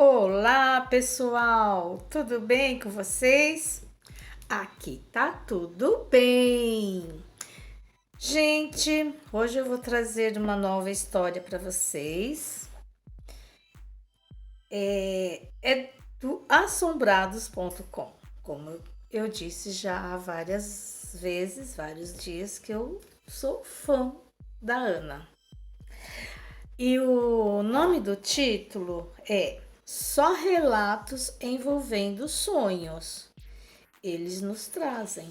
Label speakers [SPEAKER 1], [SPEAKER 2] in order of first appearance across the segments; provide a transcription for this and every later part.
[SPEAKER 1] Olá, pessoal! Tudo bem com vocês? Aqui tá tudo bem. Gente, hoje eu vou trazer uma nova história para vocês. É do assombrados.com. Como eu disse já há várias vezes, vários dias, que eu sou fã da Ana. E o nome do título é Só Relatos Envolvendo Sonhos. Eles nos trazem.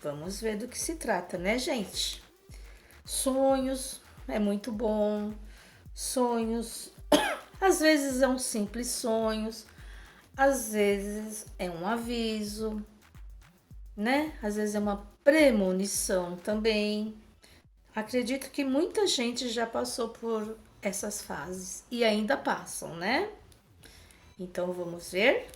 [SPEAKER 1] Vamos ver do que se trata, né, gente? Sonhos é muito bom. Sonhos, às vezes é um simples sonho, às vezes é um aviso, né? Às vezes é uma premonição também. Acredito que muita gente já passou por essas fases e ainda passam, né? Então vamos ver?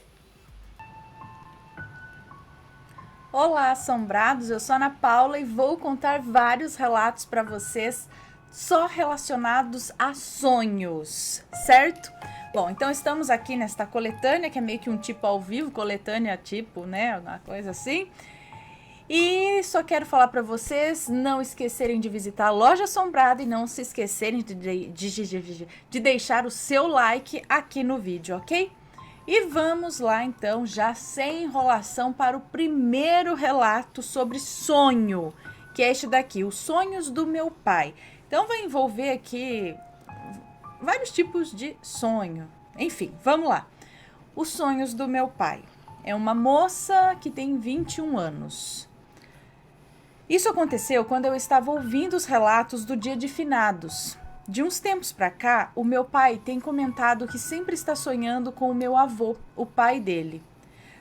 [SPEAKER 2] Olá, assombrados! Eu sou a Ana Paula e vou contar vários relatos para vocês só relacionados a sonhos, certo? Bom, então estamos aqui nesta coletânea, que é meio que um tipo ao vivo, coletânea tipo, né? Uma coisa assim. E só quero falar para vocês não esquecerem de visitar a Loja Assombrada e não se esquecerem de deixar o seu like aqui no vídeo, ok? E vamos lá então, já sem enrolação, para o primeiro relato sobre sonho, que é este daqui, Os Sonhos do Meu Pai. Então vai envolver aqui vários tipos de sonho. Enfim, vamos lá. Os Sonhos do Meu Pai. É uma moça que tem 21 anos. Isso aconteceu quando eu estava ouvindo os relatos do Dia de Finados. De uns tempos para cá, o meu pai tem comentado que sempre está sonhando com o meu avô, o pai dele.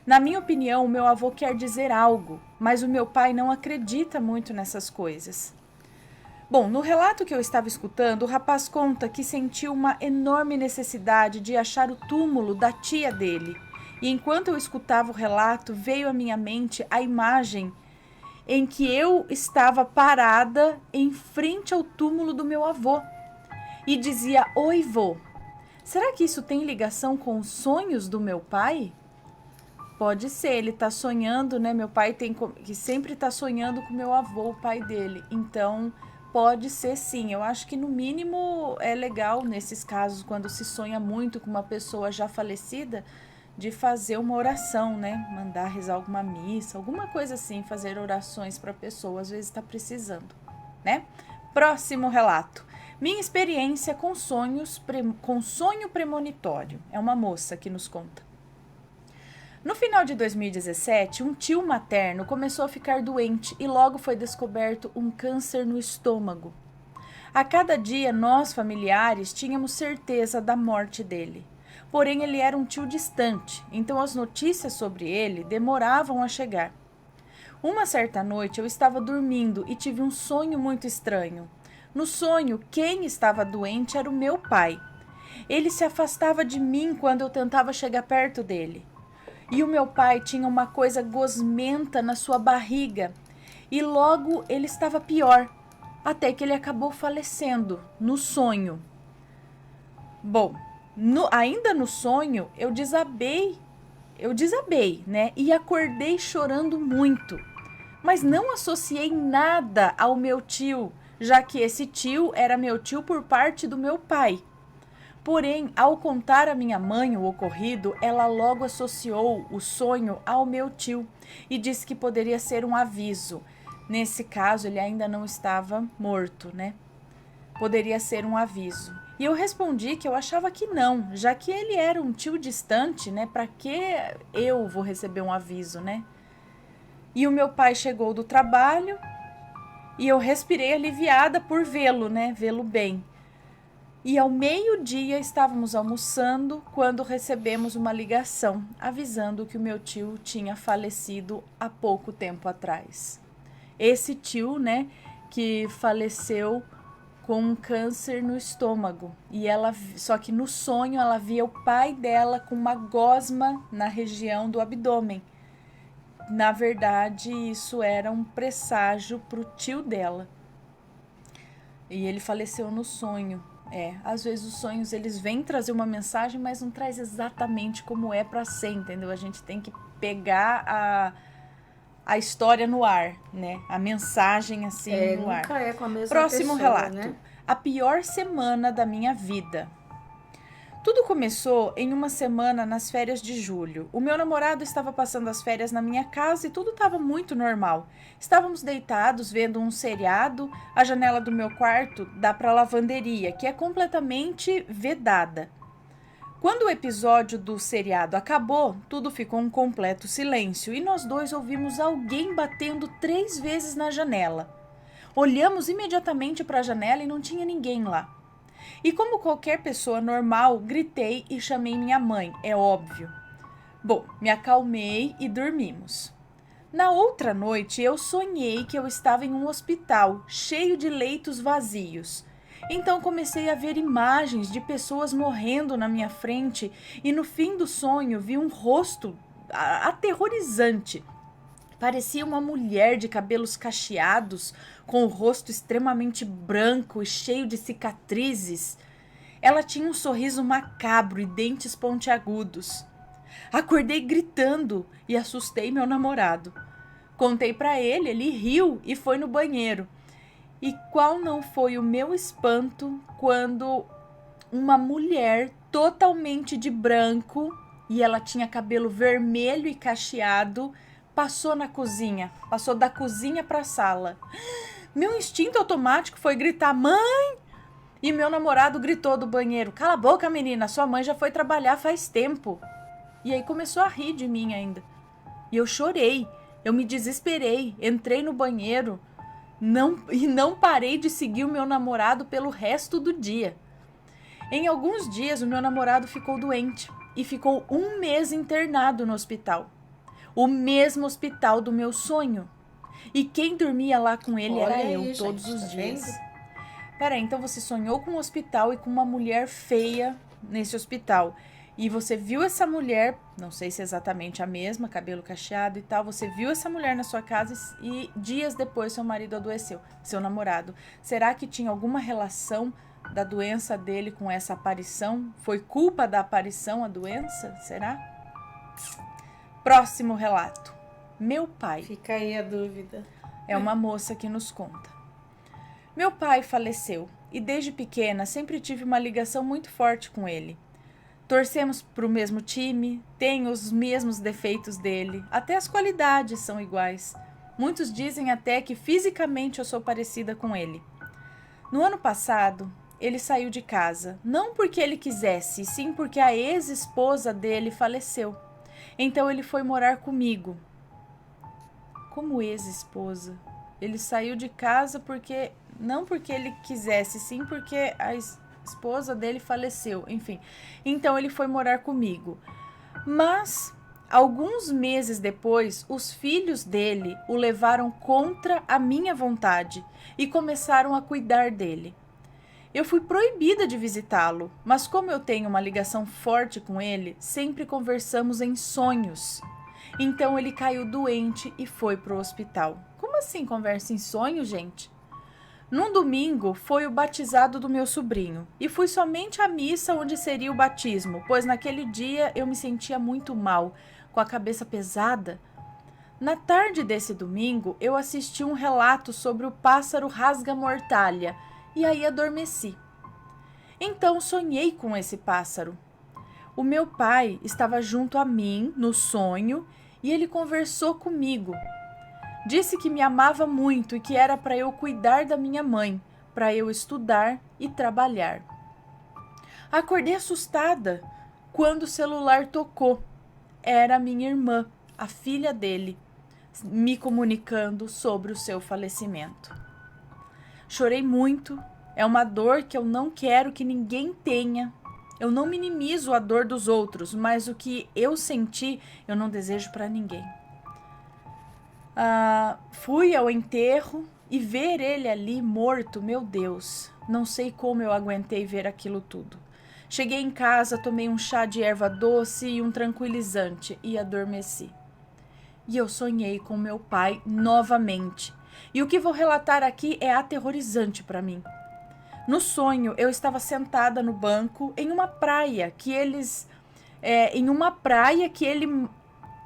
[SPEAKER 2] Na minha opinião, o meu avô quer dizer algo, mas o meu pai não acredita muito nessas coisas. Bom, no relato que eu estava escutando, o rapaz conta que sentiu uma enorme necessidade de achar o túmulo da tia dele. E enquanto eu escutava o relato, veio à minha mente a imagem em que eu estava parada em frente ao túmulo do meu avô e dizia: Oi, vô. Será que isso tem ligação com os sonhos do meu pai? Pode ser, ele tá sonhando, né? Meu pai tem que sempre tá sonhando com meu avô, o pai dele. Então, pode ser sim. Eu acho que no mínimo é legal nesses casos quando se sonha muito com uma pessoa já falecida, de fazer uma oração, né? Mandar rezar alguma missa, alguma coisa assim, fazer orações para a pessoa, às vezes está precisando, né? Próximo relato. Minha experiência com com sonho premonitório. É uma moça que nos conta. No final de 2017, um tio materno começou a ficar doente e logo foi descoberto um câncer no estômago. A cada dia, nós, familiares, tínhamos certeza da morte dele. Porém, ele era um tio distante, então as notícias sobre ele demoravam a chegar. Uma certa noite, eu estava dormindo e tive um sonho muito estranho. No sonho, quem estava doente era o meu pai. Ele se afastava de mim quando eu tentava chegar perto dele. E o meu pai tinha uma coisa gosmenta na sua barriga. E logo ele estava pior, até que ele acabou falecendo no sonho. Bom, ainda no sonho eu desabei, né? E acordei chorando muito. Mas não associei nada ao meu tio, já que esse tio era meu tio por parte do meu pai. Porém, ao contar à minha mãe o ocorrido, ela logo associou o sonho ao meu tio e disse que poderia ser um aviso. Nesse caso, ele ainda não estava morto, né? Poderia ser um aviso. E eu respondi que eu achava que não, já que ele era um tio distante, né? Para que eu vou receber um aviso, né? E o meu pai chegou do trabalho e eu respirei aliviada por vê-lo, né? Vê-lo bem. E ao meio-dia estávamos almoçando quando recebemos uma ligação avisando que o meu tio tinha falecido há pouco tempo atrás. Esse tio, né, que faleceu com um câncer no estômago. E ela, só que no sonho ela via o pai dela com uma gosma na região do abdômen. Na verdade, isso era um presságio para o tio dela. E ele faleceu no sonho. Às vezes os sonhos eles vêm trazer uma mensagem, mas não traz exatamente como é para ser, entendeu? A gente tem que pegar a história no ar, né? A mensagem assim no ar.
[SPEAKER 1] Nunca é com a mesma
[SPEAKER 2] Próximo
[SPEAKER 1] pessoa,
[SPEAKER 2] relato.
[SPEAKER 1] né?
[SPEAKER 2] A pior semana da minha vida. Tudo começou em uma semana nas férias de julho. O meu namorado estava passando as férias na minha casa e tudo estava muito normal. Estávamos deitados vendo um seriado. A janela do meu quarto dá para a lavanderia, que é completamente vedada. Quando o episódio do seriado acabou, tudo ficou um completo silêncio e nós dois ouvimos alguém batendo 3 vezes na janela. Olhamos imediatamente para a janela e não tinha ninguém lá. E como qualquer pessoa normal, gritei e chamei minha mãe, é óbvio. Bom, me acalmei e dormimos. Na outra noite, eu sonhei que eu estava em um hospital cheio de leitos vazios. Então comecei a ver imagens de pessoas morrendo na minha frente e no fim do sonho vi um rosto aterrorizante. Parecia uma mulher de cabelos cacheados, com o rosto extremamente branco e cheio de cicatrizes. Ela tinha um sorriso macabro e dentes pontiagudos. Acordei gritando e assustei meu namorado. Contei para ele riu e foi no banheiro. E qual não foi o meu espanto quando uma mulher totalmente de branco, e ela tinha cabelo vermelho e cacheado, passou na cozinha, passou da cozinha para a sala. Meu instinto automático foi gritar: mãe! E meu namorado gritou do banheiro: cala a boca, menina, sua mãe já foi trabalhar faz tempo. E aí começou a rir de mim ainda. E eu chorei, eu me desesperei, entrei no banheiro não parei de seguir o meu namorado pelo resto do dia. Em alguns dias, o meu namorado ficou doente e ficou 1 mês internado no hospital. O mesmo hospital do meu sonho. E quem dormia lá com ele era eu, todos os dias. Peraí, então você sonhou com um hospital e com uma mulher feia nesse hospital. E você viu essa mulher, não sei se é exatamente a mesma, cabelo cacheado e tal, você viu essa mulher na sua casa e dias depois seu marido adoeceu, seu namorado. Será que tinha alguma relação da doença dele com essa aparição? Foi culpa da aparição a doença? Será? Próximo relato. Meu pai.
[SPEAKER 1] Fica aí a dúvida.
[SPEAKER 2] É uma moça que nos conta. Meu pai faleceu e desde pequena sempre tive uma ligação muito forte com ele. Torcemos para o mesmo time, tenho os mesmos defeitos dele, até as qualidades são iguais. Muitos dizem até que fisicamente eu sou parecida com ele. No ano passado, ele saiu de casa, não porque ele quisesse, sim porque a ex-esposa dele faleceu. Então ele foi morar comigo. Como ex-esposa? Ele saiu de casa não porque ele quisesse, sim porque a esposa dele faleceu, enfim. Então ele foi morar comigo. Mas alguns meses depois, os filhos dele o levaram contra a minha vontade e começaram a cuidar dele. Eu fui proibida de visitá-lo, mas como eu tenho uma ligação forte com ele, sempre conversamos em sonhos. Então ele caiu doente e foi para o hospital. Como assim conversa em sonho, gente? Num domingo foi o batizado do meu sobrinho e fui somente à missa onde seria o batismo, pois naquele dia eu me sentia muito mal, com a cabeça pesada. Na tarde desse domingo eu assisti um relato sobre o pássaro rasga-mortalha e aí adormeci. Então sonhei com esse pássaro. O meu pai estava junto a mim no sonho e ele conversou comigo. Disse que me amava muito e que era para eu cuidar da minha mãe, para eu estudar e trabalhar. Acordei assustada quando o celular tocou. Era minha irmã, a filha dele, me comunicando sobre o seu falecimento. Chorei muito, é uma dor que eu não quero que ninguém tenha. Eu não minimizo a dor dos outros, mas o que eu senti, eu não desejo para ninguém. Fui ao enterro e ver ele ali morto, meu Deus, não sei como eu aguentei ver aquilo tudo. Cheguei em casa, tomei um chá de erva doce e um tranquilizante e adormeci. E eu sonhei com meu pai novamente. E o que vou relatar aqui é aterrorizante para mim. No sonho, eu estava sentada no banco em uma praia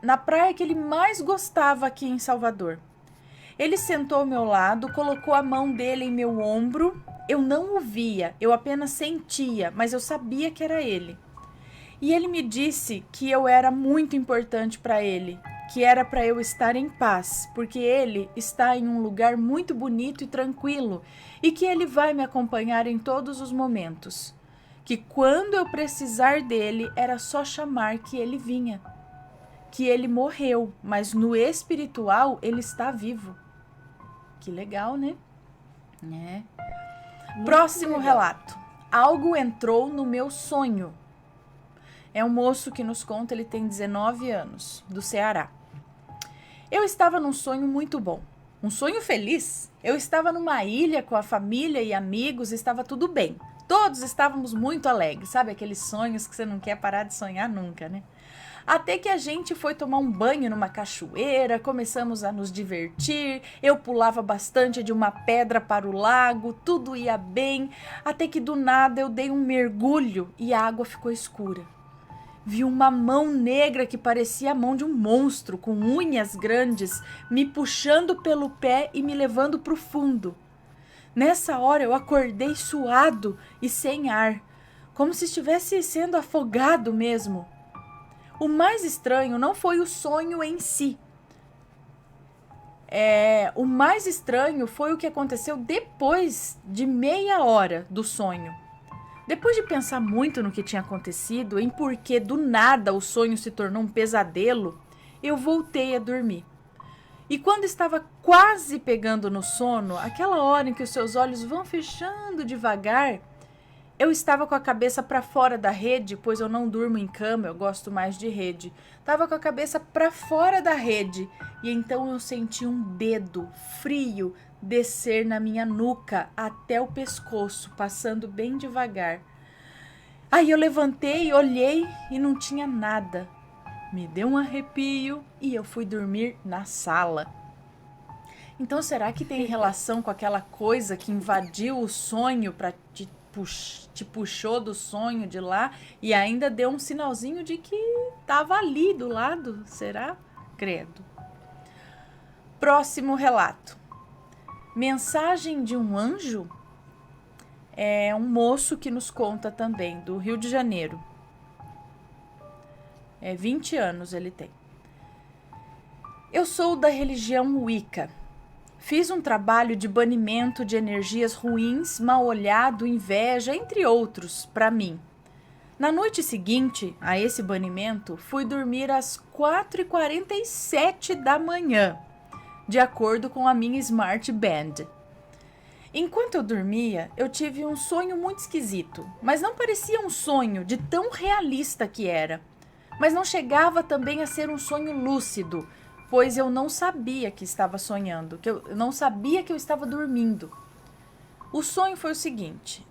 [SPEAKER 2] na praia que ele mais gostava aqui em Salvador. Ele sentou ao meu lado, colocou a mão dele em meu ombro. Eu não o via, eu apenas sentia, mas eu sabia que era ele. E ele me disse que eu era muito importante para ele, que era para eu estar em paz, porque ele está em um lugar muito bonito e tranquilo e que ele vai me acompanhar em todos os momentos. Que quando eu precisar dele, era só chamar que ele vinha. Que ele morreu, mas no espiritual ele está vivo. Que legal, né? Próximo
[SPEAKER 1] legal.
[SPEAKER 2] relato. Algo entrou no meu sonho. É um moço que nos conta, ele tem 19 anos, do Ceará. Eu estava num sonho muito bom. Um sonho feliz. Eu estava numa ilha com a família e amigos, estava tudo bem. Todos estávamos muito alegres, sabe? Aqueles sonhos que você não quer parar de sonhar nunca, né? Até que a gente foi tomar um banho numa cachoeira, começamos a nos divertir, eu pulava bastante de uma pedra para o lago, tudo ia bem, até que do nada eu dei um mergulho e a água ficou escura. Vi uma mão negra que parecia a mão de um monstro, com unhas grandes, me puxando pelo pé e me levando para o fundo. Nessa hora eu acordei suado e sem ar, como se estivesse sendo afogado mesmo. O mais estranho não foi o sonho em si. O mais estranho foi o que aconteceu depois de meia hora do sonho. Depois de pensar muito no que tinha acontecido, em por que do nada o sonho se tornou um pesadelo, eu voltei a dormir. E quando estava quase pegando no sono, aquela hora em que os seus olhos vão fechando devagar, eu estava com a cabeça para fora da rede, pois eu não durmo em cama, eu gosto mais de rede. Estava com a cabeça para fora da rede e então eu senti um dedo frio descer na minha nuca até o pescoço, passando bem devagar. Aí eu levantei, olhei e não tinha nada. Me deu um arrepio e eu fui dormir na sala. Então será que tem relação com aquela coisa que invadiu o sonho para te puxou do sonho de lá e ainda deu um sinalzinho de que estava ali do lado? Será? Credo. Próximo relato. Mensagem de um anjo? É um moço que nos conta também, do Rio de Janeiro. 20 anos ele tem. Eu sou da religião Wicca. Fiz um trabalho de banimento de energias ruins, mal-olhado, inveja, entre outros, para mim. Na noite seguinte a esse banimento, fui dormir às 4h47 da manhã, de acordo com a minha Smart Band. Enquanto eu dormia, eu tive um sonho muito esquisito, mas não parecia um sonho de tão realista que era. Mas não chegava também a ser um sonho lúcido, pois eu não sabia que estava sonhando, eu não sabia que eu estava dormindo. O sonho foi o seguinte: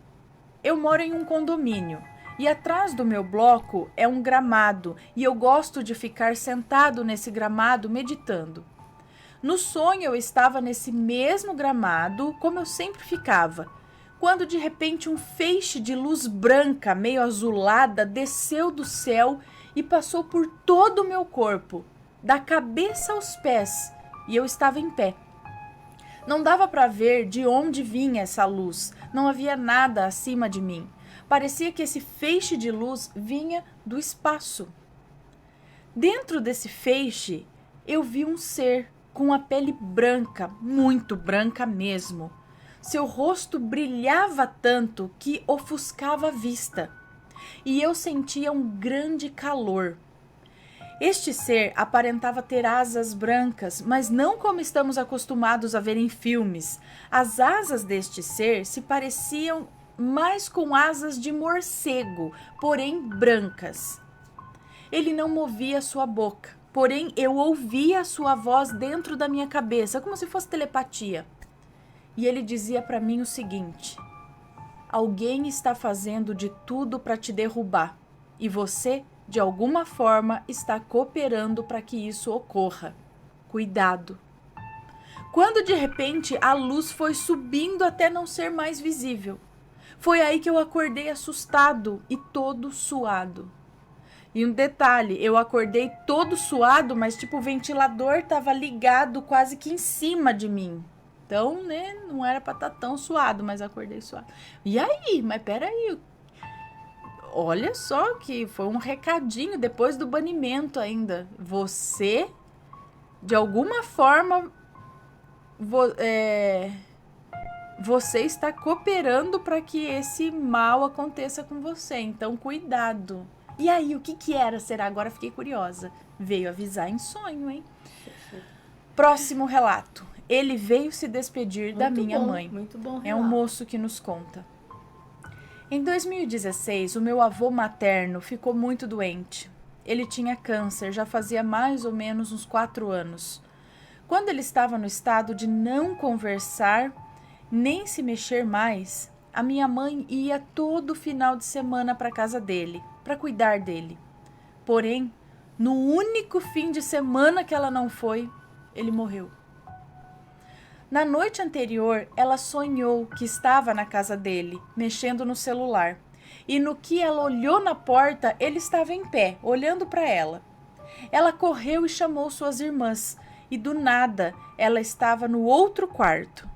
[SPEAKER 2] eu moro em um condomínio e atrás do meu bloco é um gramado e eu gosto de ficar sentado nesse gramado meditando. No sonho eu estava nesse mesmo gramado, como eu sempre ficava, quando de repente um feixe de luz branca, meio azulada, desceu do céu e passou por todo o meu corpo, da cabeça aos pés, e eu estava em pé. Não dava para ver de onde vinha essa luz, não havia nada acima de mim. Parecia que esse feixe de luz vinha do espaço. Dentro desse feixe, eu vi um ser com a pele branca, muito branca mesmo. Seu rosto brilhava tanto que ofuscava a vista, e eu sentia um grande calor. Este ser aparentava ter asas brancas, mas não como estamos acostumados a ver em filmes. As asas deste ser se pareciam mais com asas de morcego, porém brancas. Ele não movia sua boca, porém eu ouvia a sua voz dentro da minha cabeça, como se fosse telepatia. E ele dizia para mim o seguinte: alguém está fazendo de tudo para te derrubar, e você, de alguma forma, está cooperando para que isso ocorra. Cuidado. Quando de repente a luz foi subindo até não ser mais visível. Foi aí que eu acordei assustado e todo suado. E um detalhe, eu acordei todo suado, mas tipo o ventilador tava ligado quase que em cima de mim. Então, né, não era pra estar tão suado, mas acordei suado. E aí? Mas peraí, olha só que foi um recadinho depois do banimento ainda. Você, de alguma forma, você está cooperando para que esse mal aconteça com você. Então, cuidado. E aí, o que que era? Será? Agora fiquei curiosa. Veio avisar em sonho, hein? Próximo relato. Ele veio se despedir da minha mãe.
[SPEAKER 1] Muito bom relato.
[SPEAKER 2] É um moço que nos conta. Em 2016, o meu avô materno ficou muito doente. Ele tinha câncer, já fazia mais ou menos uns 4 anos. Quando ele estava no estado de não conversar, nem se mexer mais, a minha mãe ia todo final de semana para casa dele, para cuidar dele. Porém, no único fim de semana que ela não foi, ele morreu. Na noite anterior, ela sonhou que estava na casa dele, mexendo no celular. E no que ela olhou na porta, ele estava em pé, olhando para ela. Ela correu e chamou suas irmãs, e do nada, ela estava no outro quarto.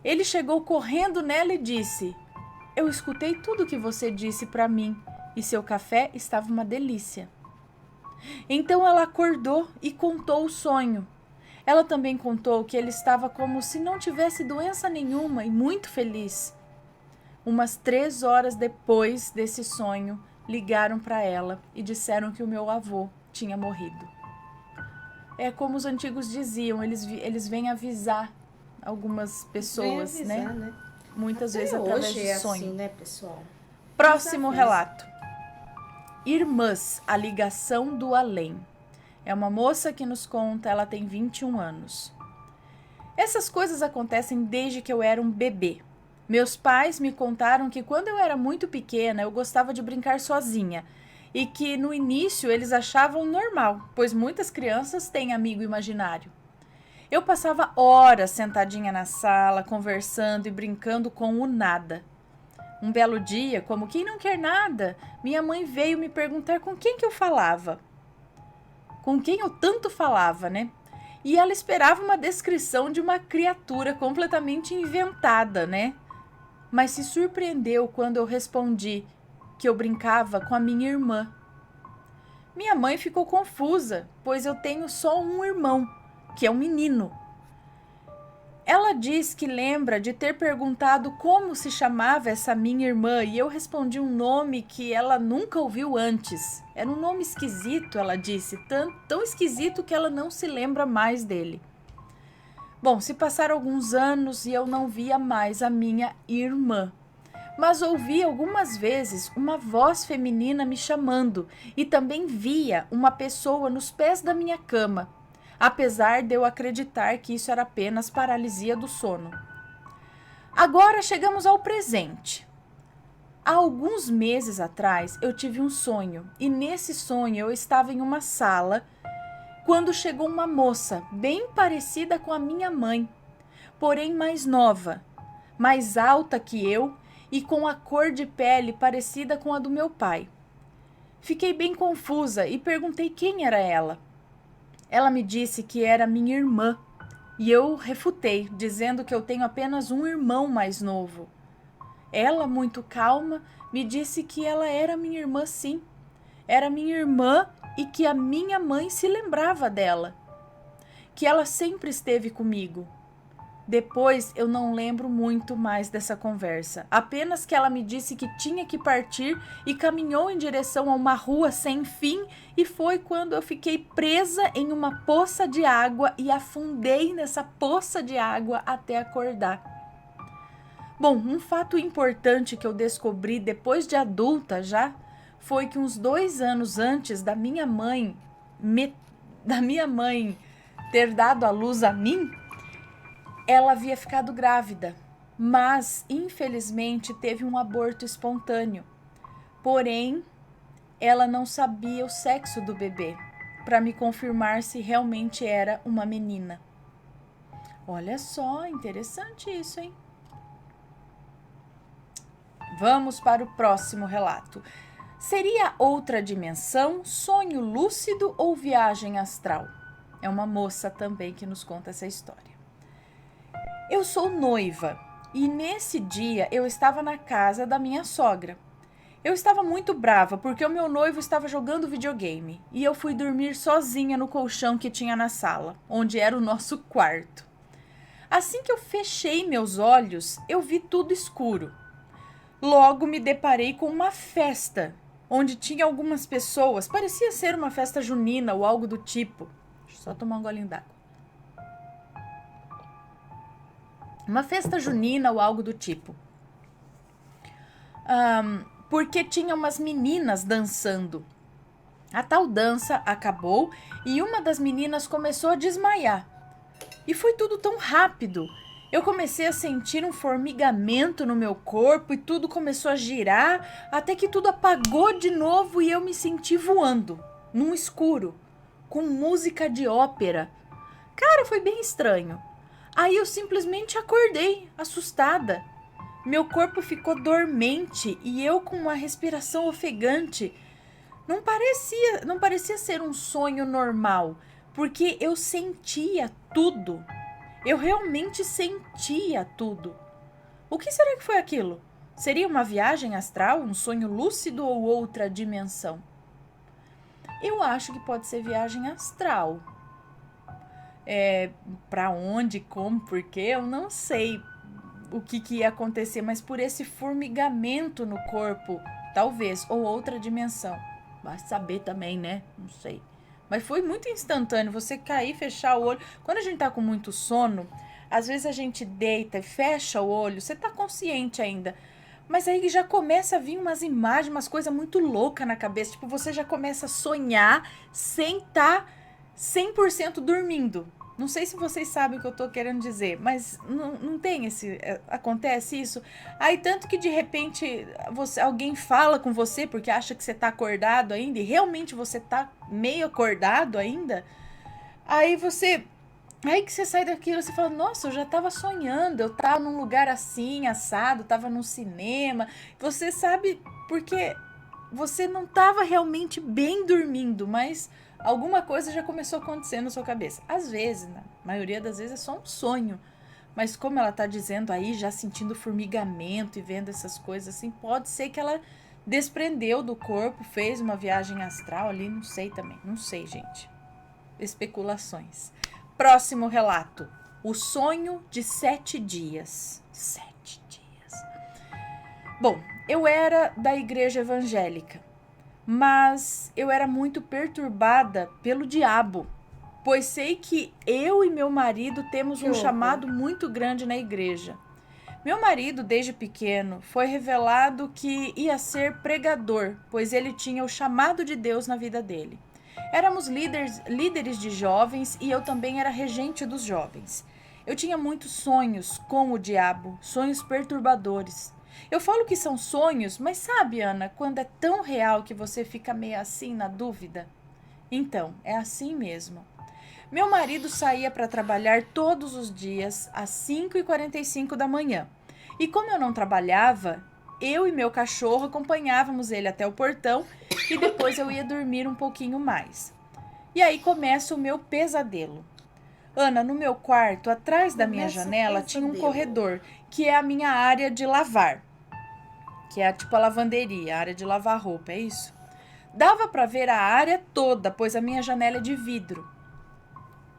[SPEAKER 2] Ele chegou correndo nela e disse: "Eu escutei tudo que você disse para mim, e seu café estava uma delícia." Então ela acordou e contou o sonho. Ela também contou que ele estava como se não tivesse doença nenhuma e muito feliz. Umas 3 horas depois desse sonho, ligaram para ela e disseram que o meu avô tinha morrido. É como os antigos diziam, eles vêm avisar algumas pessoas,
[SPEAKER 1] Vem avisar, né?
[SPEAKER 2] Muitas
[SPEAKER 1] Até
[SPEAKER 2] vezes através
[SPEAKER 1] hoje
[SPEAKER 2] de
[SPEAKER 1] é
[SPEAKER 2] sonho.
[SPEAKER 1] assim, né, pessoal?
[SPEAKER 2] Próximo relato. Irmãs, a ligação do além. É uma moça que nos conta, ela tem 21 anos. Essas coisas acontecem desde que eu era um bebê. Meus pais me contaram que quando eu era muito pequena, eu gostava de brincar sozinha. E que no início eles achavam normal, pois muitas crianças têm amigo imaginário. Eu passava horas sentadinha na sala, conversando e brincando com o nada. Um belo dia, como quem não quer nada, minha mãe veio me perguntar com quem que eu falava. Com quem eu tanto falava, né? E ela esperava uma descrição de uma criatura completamente inventada, né? Mas se surpreendeu quando eu respondi que eu brincava com a minha irmã. Minha mãe ficou confusa, pois eu tenho só um irmão, que é um menino. Ela diz que lembra de ter perguntado como se chamava essa minha irmã e eu respondi um nome que ela nunca ouviu antes. Era um nome esquisito, ela disse, tão esquisito que ela não se lembra mais dele. Bom, se passaram alguns anos e eu não via mais a minha irmã, mas ouvi algumas vezes uma voz feminina me chamando e também via uma pessoa nos pés da minha cama, apesar de eu acreditar que isso era apenas paralisia do sono. Agora chegamos ao presente. Há alguns meses atrás eu tive um sonho e nesse sonho eu estava em uma sala quando chegou uma moça bem parecida com a minha mãe, porém mais nova, mais alta que eu e com a cor de pele parecida com a do meu pai. Fiquei bem confusa e perguntei quem era ela. Ela me disse que era minha irmã e eu refutei, dizendo que eu tenho apenas um irmão mais novo. Ela, muito calma, me disse que ela era minha irmã sim. Era minha irmã e que a minha mãe se lembrava dela. Que ela sempre esteve comigo. Depois eu não lembro muito mais dessa conversa. Apenas que ela me disse que tinha que partir e caminhou em direção a uma rua sem fim e foi quando eu fiquei presa em uma poça de água e afundei nessa poça de água até acordar. Bom, um fato importante que eu descobri depois de adulta já foi que uns 2 anos antes da minha mãe ter dado à luz a mim, ela havia ficado grávida, mas infelizmente teve um aborto espontâneo. Porém, ela não sabia o sexo do bebê, para me confirmar se realmente era uma menina. Olha só, interessante isso, hein? Vamos para o próximo relato. Seria outra dimensão, sonho lúcido ou viagem astral? É uma moça também que nos conta essa história. Eu sou noiva e nesse dia eu estava na casa da minha sogra. Eu estava muito brava porque o meu noivo estava jogando videogame e eu fui dormir sozinha no colchão que tinha na sala, onde era o nosso quarto. Assim que eu fechei meus olhos, eu vi tudo escuro. Logo me deparei com uma festa, onde tinha algumas pessoas, parecia ser uma festa junina ou algo do tipo. Deixa eu só tomar um golinho d'água. Uma festa junina ou algo do tipo. Porque tinha umas meninas dançando. A tal dança acabou e uma das meninas começou a desmaiar. E foi tudo tão rápido. Eu comecei a sentir um formigamento no meu corpo e tudo começou a girar, até que tudo apagou de novo e eu me senti voando, num escuro, com música de ópera. Cara, foi bem estranho. Aí eu simplesmente acordei, assustada. Meu corpo ficou dormente e eu com uma respiração ofegante. Não parecia ser um sonho normal, porque eu sentia tudo. Eu realmente sentia tudo. O que será que foi aquilo? Seria uma viagem astral, um sonho lúcido ou outra dimensão? Eu acho que pode ser viagem astral. Para onde, como, porquê, eu não sei o que ia acontecer, mas por esse formigamento no corpo, talvez, ou outra dimensão. Vai saber também, né? Não sei. Mas foi muito instantâneo, você cair, fechar o olho. Quando a gente tá com muito sono, às vezes a gente deita e fecha o olho, você tá consciente ainda. Mas aí já começa a vir umas imagens, umas coisas muito loucas na cabeça. Tipo, você já começa a sonhar sem estar 100% dormindo. Não sei se vocês sabem o que eu tô querendo dizer, mas não tem acontece isso. Aí tanto que de repente alguém fala com você porque acha que você tá acordado ainda e realmente você tá meio acordado ainda. Aí que você sai daquilo, você fala, nossa, eu já tava sonhando, eu tava num lugar assim, assado, tava num cinema. Você sabe porque você não tava realmente bem dormindo, mas alguma coisa já começou a acontecer na sua cabeça. Às vezes, na maioria das vezes é só um sonho. Mas como ela tá dizendo aí, já sentindo formigamento e vendo essas coisas assim, pode ser que ela desprendeu do corpo, fez uma viagem astral ali, não sei também. Não sei, gente. Especulações. Próximo relato. O sonho de 7 dias. 7 dias. Bom, eu era da igreja evangélica. Mas eu era muito perturbada pelo diabo, pois sei que eu e meu marido temos um chamado muito grande na igreja. Meu marido, desde pequeno, foi revelado que ia ser pregador, pois ele tinha o chamado de Deus na vida dele. Éramos líderes de jovens e eu também era regente dos jovens. Eu tinha muitos sonhos com o diabo, sonhos perturbadores. Eu falo que são sonhos, mas sabe, Ana, quando é tão real que você fica meio assim na dúvida? Então, é assim mesmo. Meu marido saía para trabalhar todos os dias às 5h45 da manhã. E como eu não trabalhava, eu e meu cachorro acompanhávamos ele até o portão e depois eu ia dormir um pouquinho mais. E aí começa o meu pesadelo. Ana, no meu quarto, atrás da minha janela, tinha um corredor, que é a minha área de lavar. Que é tipo a lavanderia, a área de lavar roupa, é isso? Dava para ver a área toda, pois a minha janela é de vidro.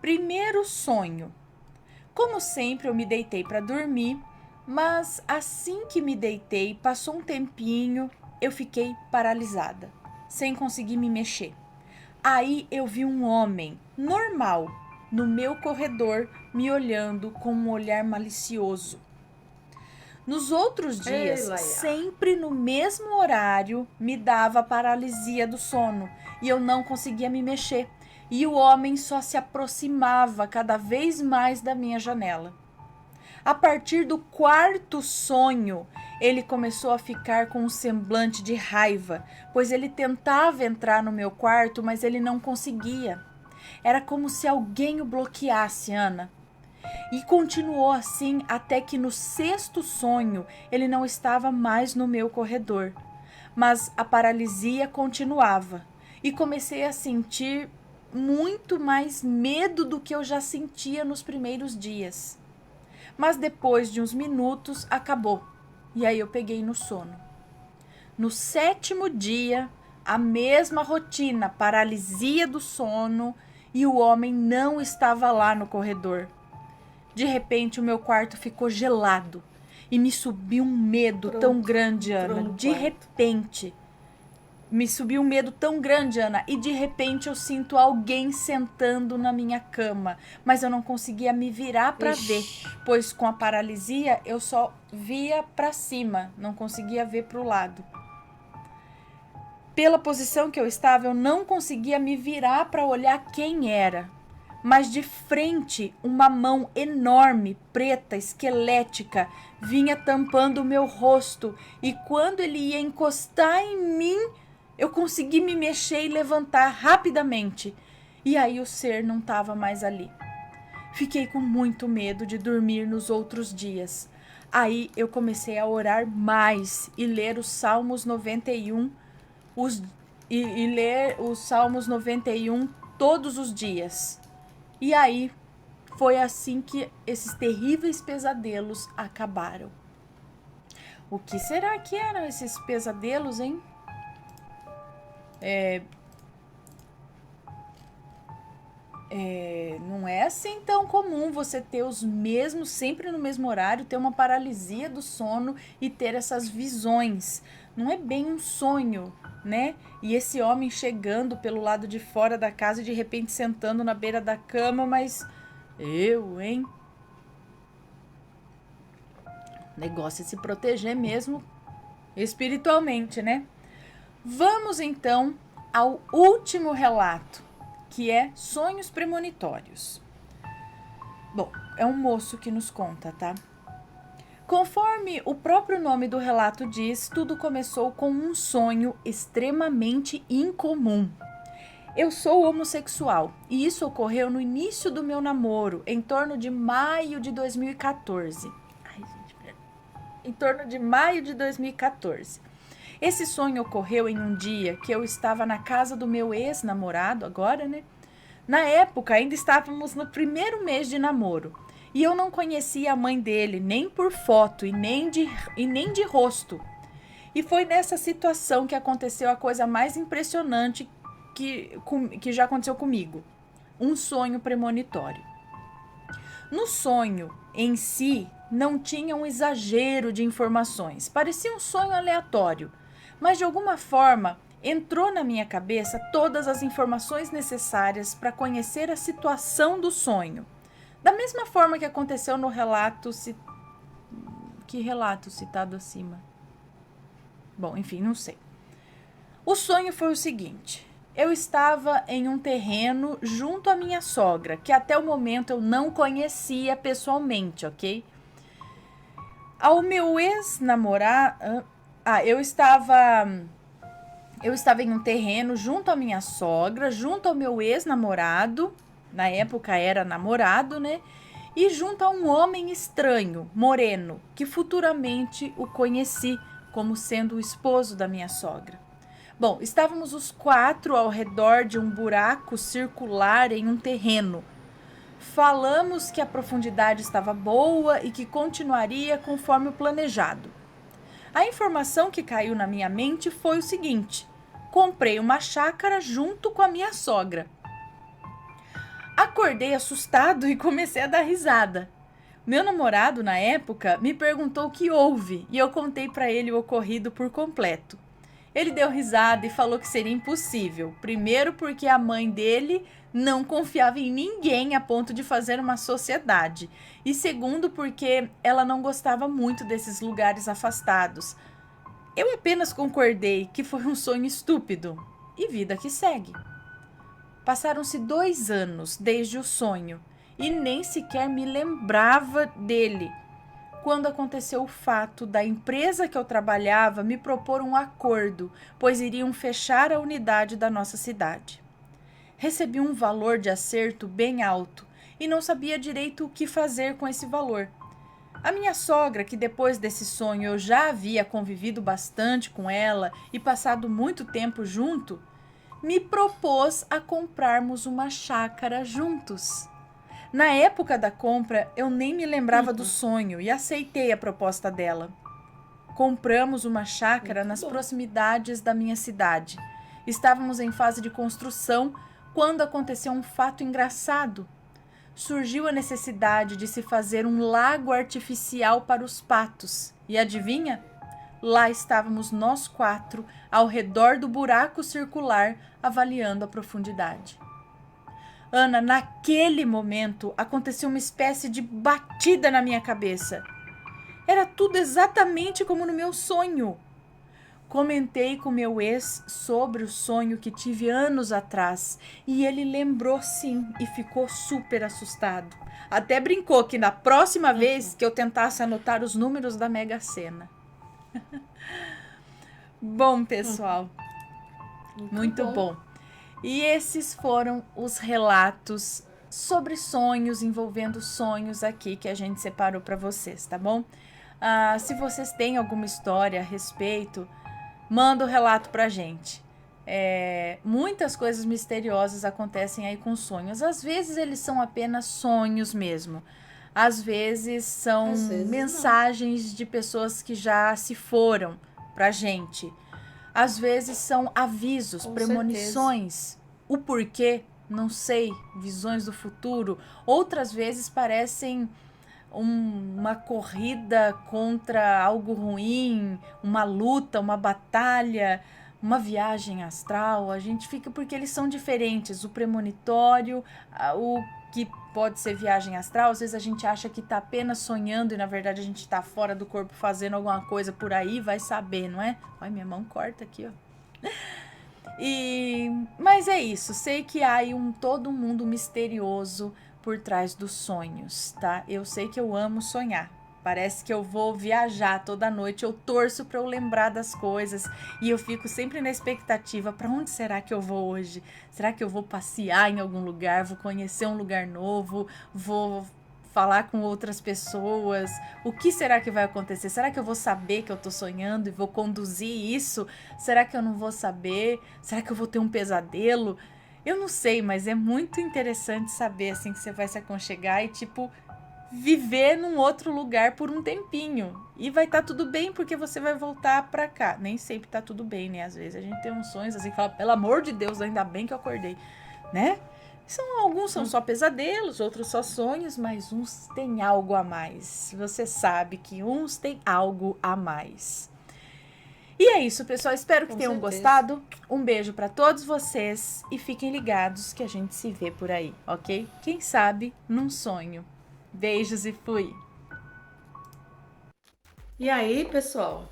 [SPEAKER 2] Primeiro sonho. Como sempre, eu me deitei para dormir, mas assim que me deitei, passou um tempinho, eu fiquei paralisada, sem conseguir me mexer. Aí eu vi um homem normal no meu corredor, me olhando com um olhar malicioso. Nos outros dias, sempre no mesmo horário, me dava paralisia do sono e eu não conseguia me mexer. E o homem só se aproximava cada vez mais da minha janela. A partir do quarto sonho, ele começou a ficar com um semblante de raiva, pois ele tentava entrar no meu quarto, mas ele não conseguia. Era como se alguém o bloqueasse, Ana. E continuou assim até que no sexto sonho ele não estava mais no meu corredor. Mas a paralisia continuava e comecei a sentir muito mais medo do que eu já sentia nos primeiros dias. Mas depois de uns minutos acabou e aí eu peguei no sono. No sétimo dia, a mesma rotina, paralisia do sono e o homem não estava lá no corredor. De repente, o meu quarto ficou gelado e me subiu um medo tão grande, Ana. De repente, me subiu um medo tão grande, Ana, e de repente eu sinto alguém sentando na minha cama, mas eu não conseguia me virar para ver, pois com a paralisia eu só via para cima, não conseguia ver para o lado. Pela posição que eu estava, eu não conseguia me virar para olhar quem era. Mas de frente, uma mão enorme, preta, esquelética, vinha tampando o meu rosto. E quando ele ia encostar em mim, eu consegui me mexer e levantar rapidamente. E aí o ser não estava mais ali. Fiquei com muito medo de dormir nos outros dias. Aí eu comecei a orar mais e ler os Salmos 91, ler os Salmos 91 todos os dias. E aí, foi assim que esses terríveis pesadelos acabaram. O que será que eram esses pesadelos, hein? Não é assim tão comum você ter os mesmos, sempre no mesmo horário, ter uma paralisia do sono e ter essas visões. Não é bem um sonho, né? E esse homem chegando pelo lado de fora da casa e de repente sentando na beira da cama, mas hein? O negócio é se proteger mesmo espiritualmente, né? Vamos então ao último relato, que é sonhos premonitórios. Bom, é um moço que nos conta, tá? Conforme o próprio nome do relato diz, tudo começou com um sonho extremamente incomum. Eu sou homossexual e isso ocorreu no início do meu namoro, em torno de maio de 2014. Em torno de maio de 2014. Esse sonho ocorreu em um dia que eu estava na casa do meu ex-namorado, agora, né? Na época, ainda estávamos no primeiro mês de namoro. E eu não conhecia a mãe dele, nem por foto e nem de rosto. E foi nessa situação que aconteceu a coisa mais impressionante que já aconteceu comigo. Um sonho premonitório. No sonho em si, não tinha um exagero de informações. Parecia um sonho aleatório. Mas de alguma forma, entrou na minha cabeça todas as informações necessárias para conhecer a situação do sonho. Da mesma forma que aconteceu no relato... Que relato citado acima? Bom, enfim, não sei. O sonho foi o seguinte. Eu estava em um terreno junto à minha sogra, que até o momento eu não conhecia pessoalmente, ok? Ao meu ex-namorado... Eu estava em um terreno junto à minha sogra, junto ao meu ex-namorado... Na época era namorado, né? E junto a um homem estranho, moreno, que futuramente o conheci como sendo o esposo da minha sogra. Bom, estávamos os 4 ao redor de um buraco circular em um terreno. Falamos que a profundidade estava boa e que continuaria conforme o planejado. A informação que caiu na minha mente foi o seguinte: comprei uma chácara junto com a minha sogra. Acordei assustado e comecei a dar risada. Meu namorado, na época, me perguntou o que houve e eu contei para ele o ocorrido por completo. Ele deu risada e falou que seria impossível. Primeiro porque a mãe dele não confiava em ninguém a ponto de fazer uma sociedade. E segundo porque ela não gostava muito desses lugares afastados. Eu apenas concordei que foi um sonho estúpido. E vida que segue. Passaram-se 2 anos desde o sonho e nem sequer me lembrava dele, quando aconteceu o fato da empresa que eu trabalhava me propor um acordo, pois iriam fechar a unidade da nossa cidade. Recebi um valor de acerto bem alto e não sabia direito o que fazer com esse valor. A minha sogra, que depois desse sonho eu já havia convivido bastante com ela e passado muito tempo junto, me propôs a comprarmos uma chácara juntos. Na época da compra, eu nem me lembrava do sonho e aceitei a proposta dela. Compramos uma chácara nas proximidades da minha cidade. Estávamos em fase de construção quando aconteceu um fato engraçado. Surgiu a necessidade de se fazer um lago artificial para os patos. E adivinha? Lá estávamos nós 4, ao redor do buraco circular, avaliando a profundidade. Ana, naquele momento, aconteceu uma espécie de batida na minha cabeça. Era tudo exatamente como no meu sonho. Comentei com meu ex sobre o sonho que tive anos atrás e ele lembrou sim e ficou super assustado. Até brincou que na próxima vez que eu tentasse anotar os números da Mega Sena. Bom, pessoal, muito bom. E esses foram os relatos sobre sonhos, envolvendo sonhos aqui que a gente separou para vocês, tá bom? Se vocês têm alguma história a respeito, manda o relato pra gente. Muitas coisas misteriosas acontecem aí com sonhos. Às vezes eles são apenas sonhos mesmo. Às vezes são mensagens de pessoas que já se foram pra gente. Às vezes são avisos, premonições. O porquê, não sei, visões do futuro. Outras vezes parecem uma corrida contra algo ruim, uma luta, uma batalha, uma viagem astral. A gente fica porque eles são diferentes. O premonitório, o que pode ser viagem astral, às vezes a gente acha que tá apenas sonhando e na verdade a gente tá fora do corpo fazendo alguma coisa por aí, vai saber, não é? Ai, minha mão corta aqui, ó. Mas é isso, sei que há aí todo um mundo misterioso por trás dos sonhos, tá? Eu sei que eu amo sonhar. Parece que eu vou viajar toda noite, eu torço para eu lembrar das coisas e eu fico sempre na expectativa, para onde será que eu vou hoje? Será que eu vou passear em algum lugar, vou conhecer um lugar novo, vou falar com outras pessoas? O que será que vai acontecer? Será que eu vou saber que eu tô sonhando e vou conduzir isso? Será que eu não vou saber? Será que eu vou ter um pesadelo? Eu não sei, mas é muito interessante saber assim que você vai se aconchegar e tipo viver num outro lugar por um tempinho. E vai estar tudo bem porque você vai voltar pra cá. Nem sempre tá tudo bem, né? Às vezes a gente tem uns sonhos assim que fala, pelo amor de Deus, ainda bem que eu acordei, né? Alguns são só pesadelos, outros só sonhos, mas uns têm algo a mais. Você sabe que uns têm algo a mais. E é isso, pessoal. Espero que tenham gostado. Um beijo para todos vocês e fiquem ligados que a gente se vê por aí, ok? Quem sabe num sonho. Beijos e fui!
[SPEAKER 1] E aí, pessoal?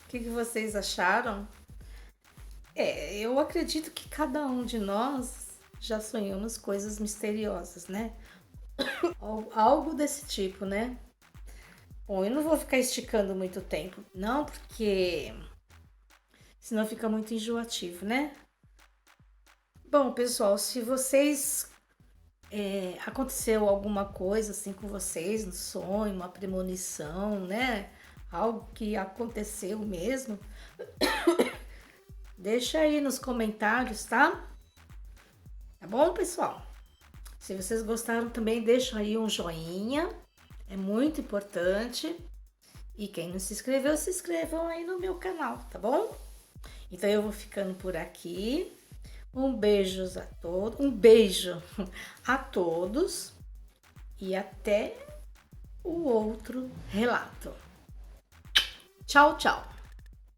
[SPEAKER 1] O que vocês acharam? Eu acredito que cada um de nós já sonhamos coisas misteriosas, né? Algo desse tipo, né? Bom, eu não vou ficar esticando muito tempo, não, porque senão fica muito enjoativo, né? Bom, pessoal, se vocês aconteceu alguma coisa assim com vocês no sonho, uma premonição, né? Algo que aconteceu mesmo, deixa aí nos comentários, tá? Tá bom, pessoal? Se vocês gostaram também, deixa aí um joinha, é muito importante. E quem não se inscreveu, se inscrevam aí no meu canal, tá bom? Então eu vou ficando por aqui. Um beijo a todos e até o outro relato. Tchau, tchau.